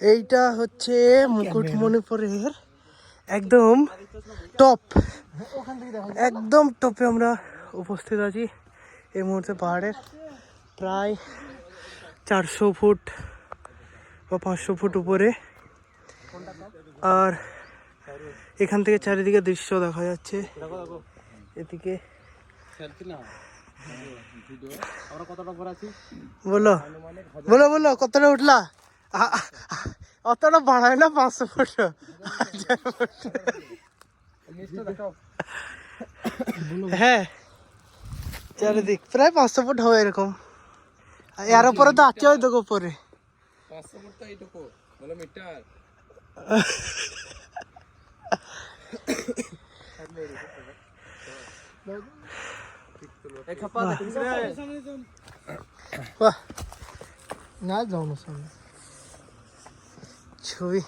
এইটা হচ্ছে মুকুটমণিপুরের একদম টপ, একদম টপে আমরা উপস্থিত আছি এই মুহূর্তে। পাহাড়ের প্রায় 400 ফুট বা 500 ফুট উপরে, আর এখান থেকে চারিদিকে দৃশ্য দেখা যাচ্ছে। এদিকে বলো বলো বলো কতটা উঠলা? অতটা বাড়ায় না, 500 ফুট। হ্যাঁ চারিদিক প্রায় 500 ফুট হবে এরকম। এর উপরে তো আছে ওই দেখো উপরে 500 ফুট তো এইটুকু বলো মিটার। না যাও না সামনে ছবি